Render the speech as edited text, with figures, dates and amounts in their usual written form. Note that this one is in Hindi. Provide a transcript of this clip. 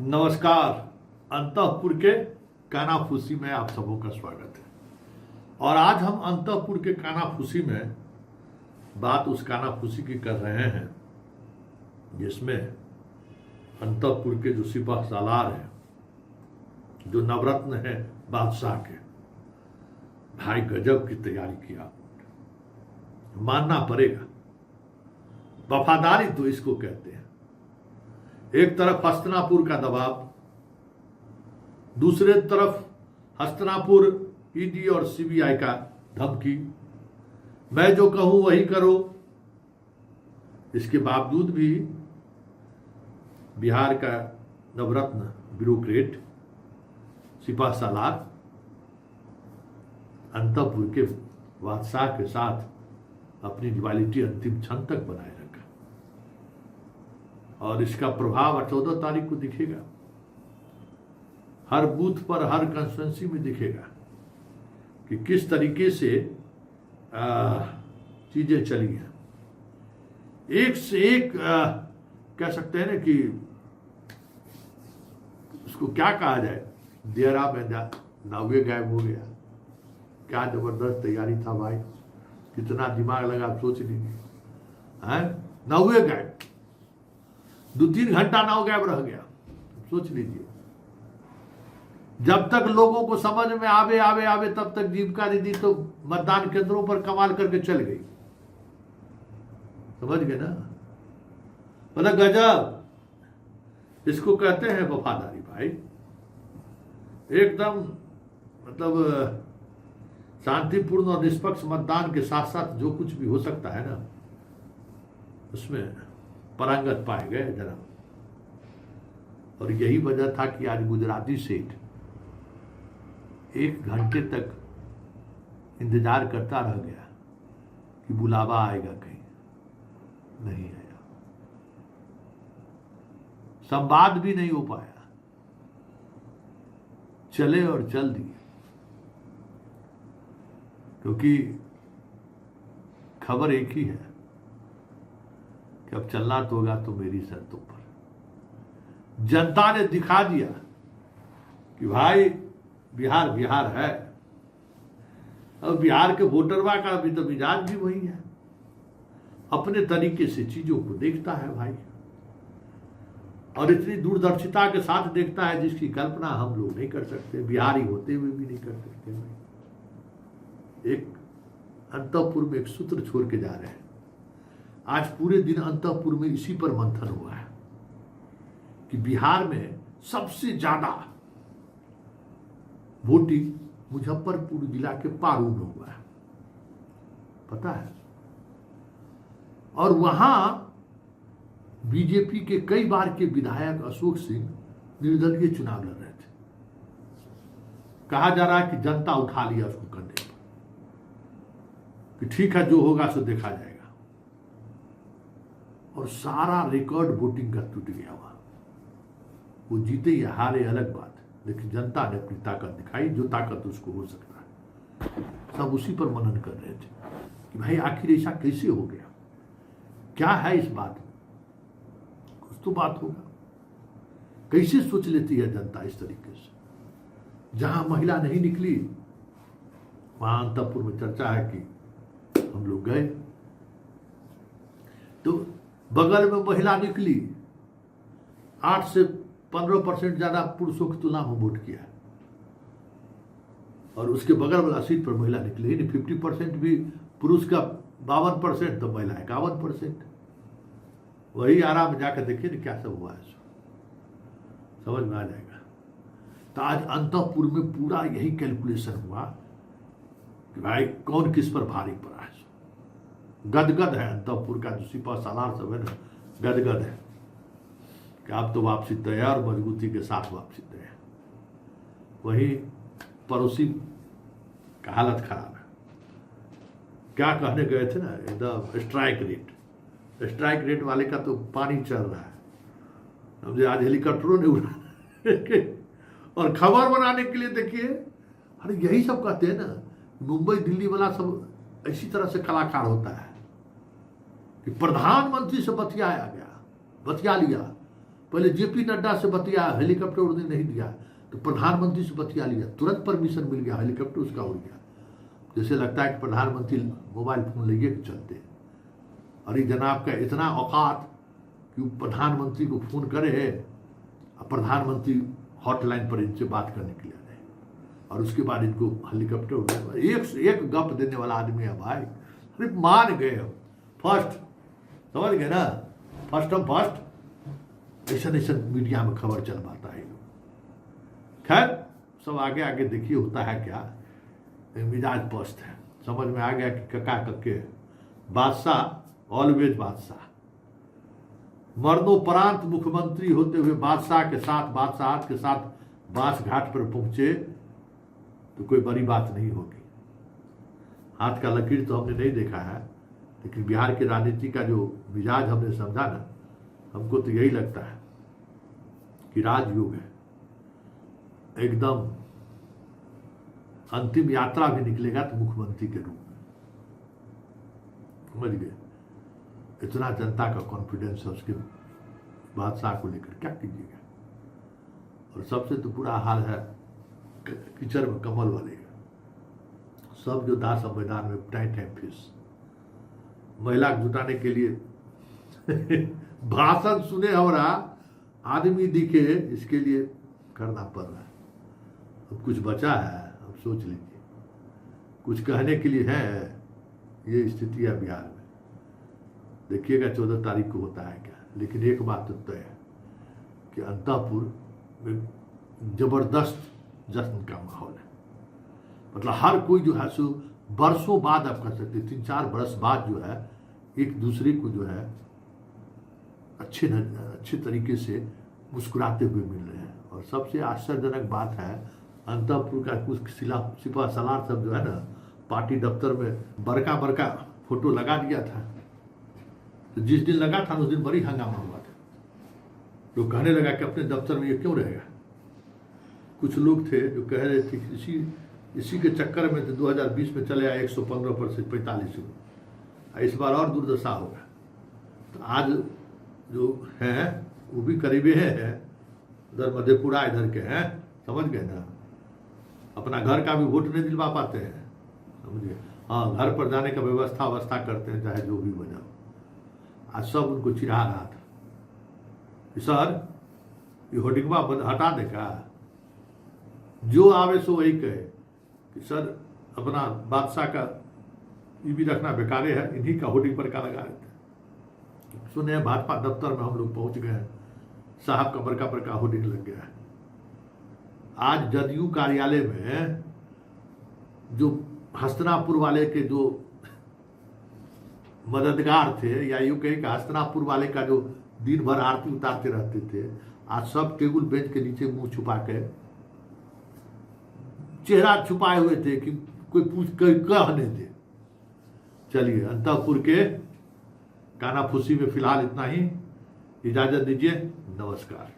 नमस्कार। अंतःपुर के कानाफूसी में आप सबों का स्वागत है। और आज हम अंतःपुर के कानाफूसी में बात उस कानाफूसी की कर रहे हैं जिसमें अंतःपुर के जो सिपह सालार हैं, जो नवरत्न है बादशाह के, भाई गजब की तैयारी किया, मानना पड़ेगा। वफादारी तो इसको कहते हैं। एक तरफ हस्तिनापुर का दबाव, दूसरे तरफ हस्तिनापुर ईडी और सीबीआई का धमकी, मैं जो कहूं वही करो। इसके बावजूद भी बिहार का नवरत्न ब्यूरोक्रेट सिपह सालार अंतःपुर के बादशाह के साथ अपनी रिवालिटी अंतिम क्षण तक बनाए रखा। और इसका प्रभाव 14 तारीख को दिखेगा, हर बूथ पर, हर कंस्टिट्यूंसी में दिखेगा कि किस तरीके से चीजें चली हैं। एक से एक कह सकते हैं ना कि उसको क्या कहा जाए, देरा में नावे गायब हो गया। क्या जबरदस्त तैयारी था भाई, कितना दिमाग लगा, सोच लीजिए। नावे गायब, 2-3 घंटा नाव गायब रह गया। सोच लीजिए, जब तक लोगों को समझ में आवे तब तक जीविका दीदी तो मतदान केंद्रों पर कमाल करके चल गई। समझ गए ना, मतलब गजब। इसको कहते हैं वफादारी भाई। एकदम मतलब शांतिपूर्ण और निष्पक्ष मतदान के साथ साथ जो कुछ भी हो सकता है ना, उसमें पारंगत पाए गए जरा। और यही वजह था कि आज गुजराती सेठ 1 घंटे तक इंतजार करता रह गया कि बुलावा आएगा, कहीं नहीं आया। संवाद भी नहीं हो पाया, चले और चल दिए। क्योंकि खबर एक ही है कि अब चलना तो होगा तो मेरी शर्तों पर। जनता ने दिखा दिया कि भाई बिहार बिहार है। अब बिहार के वोटरवा का भी तो मिजाज भी वही है, अपने तरीके से चीजों को देखता है भाई। और इतनी दूरदर्शिता के साथ देखता है जिसकी कल्पना हम लोग नहीं कर सकते, बिहारी होते हुए भी नहीं कर सकते भाई। एक अंतःपुर में एक सूत्र छोड़ के जा रहे हैं। आज पूरे दिन अंतःपुर में इसी पर मंथन हुआ है कि बिहार में सबसे ज्यादा वोटिंग मुजफ्फरपुर जिला के पारू में हुआ है, पता है। और वहां बीजेपी के कई बार के विधायक अशोक सिंह निर्दलीय चुनाव लड़ रहे थे। कहा जा रहा है कि जनता उठा लिया उसको कंधे पर कि ठीक है, जो होगा सो देखा जाएगा। और सारा रिकॉर्ड वोटिंग का टूट गया वहां। वो जीते या हारे अलग बात है, लेकिन जनता ने अपनी ताकत दिखाई, जो ताकत उसको हो सकता है। सब उसी पर मनन कर रहे थे कि भाई आखिर ऐसा कैसे हो गया, क्या है इस बात में, कुछ तो बात होगा। कैसे सोच लेती है जनता इस तरीके से। जहां महिला नहीं निकली वहां अंतःपुर में चर्चा है कि हम लोग गए तो बगल में महिला निकली, 8 से 15% ज्यादा पुरुषों की तुलना में वोट किया। और उसके बगल वाला सीट पर महिला निकली, 50% भी पुरुष का, 52% तो महिला 51%। वही आराम जाकर देखिए ना क्या सब हुआ है, समझ में आ जाएगा। तो आज अंतःपुर में पूरा यही कैलकुलेशन हुआ कि भाई कौन किस पर भारी पड़ा है। गदगद है अंतःपुर का जो सिपह सालार सब है ना, गदगद है कि आप तो वापसी तय है और मजबूती के साथ वापसी तय है। वही पड़ोसी का हालत खराब है। क्या कहने गए थे ना, एकदम स्ट्राइक रेट वाले का तो पानी चल रहा है। समझे, आज हेलीकॉप्टरों ने उड़ा और खबर बनाने के लिए देखिए, अरे यही सब कहते हैं ना, मुंबई दिल्ली वाला सब इसी तरह से कलाकार होता है कि प्रधानमंत्री से बतिया लिया, पहले जेपी नड्डा से बतिया, हेलीकॉप्टर उड़ने नहीं दिया, तो प्रधानमंत्री से बतिया लिया, तुरंत परमिशन मिल गया, हेलीकॉप्टर उसका उड़ गया। जैसे लगता है कि प्रधानमंत्री मोबाइल फोन लेके चलते। और ये जनाब का इतना औकात कि वो प्रधानमंत्री को फोन करे और प्रधानमंत्री हॉटलाइन पर इनसे बात करने के लिए आए, और उसके बाद इनको हेलीकॉप्टर उड़ाया। एक गप देने वाला आदमी है भाई। अरे मान गए हम, फर्स्ट, समझ गए ना, फर्स्ट हम फर्स्ट। ऐसा मीडिया में खबर चल पाता है। खैर सब आगे आगे देखिए होता है क्या। मिजाज पस्त है, समझ में आ गया कि कका कक्के बादशाह ऑलवेज बादशाह। मरणोपरांत मुख्यमंत्री होते हुए बादशाह के साथ बांस घाट पर पहुंचे तो कोई बड़ी बात नहीं होगी। हाथ का लकीर तो हमने नहीं देखा है, लेकिन बिहार की राजनीति का जो मिजाज हमने समझा ना, हमको तो यही लगता है कि राजयोग है एकदम। अंतिम यात्रा भी निकलेगा तो मुख्यमंत्री के रूप में, समझ गए। इतना जनता का कॉन्फिडेंस है उसके बादशाह को लेकर, क्या कीजिएगा। और सबसे तो बुरा हाल है कीचड़ में कमल वाले का। सब जो दास संविधान में टाइम फीस महिला को जुटाने के लिए भाषण सुने हमारा आदमी दिखे, इसके लिए करना पड़ रहा है। अब कुछ बचा है, अब सोच लीजिए, कुछ कहने के लिए है। ये स्थिति है बिहार में। देखिएगा 14 तारीख को होता है क्या। लेकिन एक बात तो तय है कि अंतापुर में जबरदस्त जश्न का माहौल है। मतलब हर कोई जो है सो बरसों बाद आप कह सकते, 3-4 बरस बाद जो है एक दूसरे को जो है अच्छे तरीके से मुस्कुराते हुए मिल रहे हैं। और सबसे आश्चर्यजनक बात है, अंतापुर का कुछ सिपा सलार सब जो है ना, पार्टी दफ्तर में बड़का फोटो लगा दिया था। तो जिस दिन लगा था उस दिन बड़ी हंगामा हुआ था। लोग कहने लगा कि अपने दफ्तर में ये क्यों रहेगा। कुछ लोग थे जो कह रहे थे कि इसी के चक्कर में तो 2020 में चले आए 115 पर से 45 में, इस बार और दुर्दशा होगा। तो आज जो है वो भी करीबे है, उधर मधेपुरा इधर के हैं, समझ गए ना। अपना घर का भी वोट नहीं दिलवा पाते हैं, समझिए। हाँ, घर पर जाने का व्यवस्था करते हैं, चाहे जो भी वजह। आज सब उनको चिढ़ा रहा था कि सर ये होर्डिंगवा हटा दे का। जो आवे सो वही कहे कि सर अपना बादशाह का ये भी रखना बेकारे है, इन्हीं का होर्डिंग पर का लगा रहते। सुने भाजपा दफ्तर में हम लोग पहुंच गए हैं, साहब का बड़का होर्डिंग लग गया है। आज जदयू कार्यालय में जो हस्तिनापुर वाले के जो मददगार थे, या यूं कहें कि हस्तिनापुर वाले का जो दिन भर आरती उतारते रहते थे, आज सब टेबल बेंच के नीचे मुंह छुपा के चेहरा छुपाए हुए थे कि कोई कहने दे। चलिए, अंतापुर के कानाफूसी में फिलहाल इतना ही। इजाजत दीजिए, नमस्कार।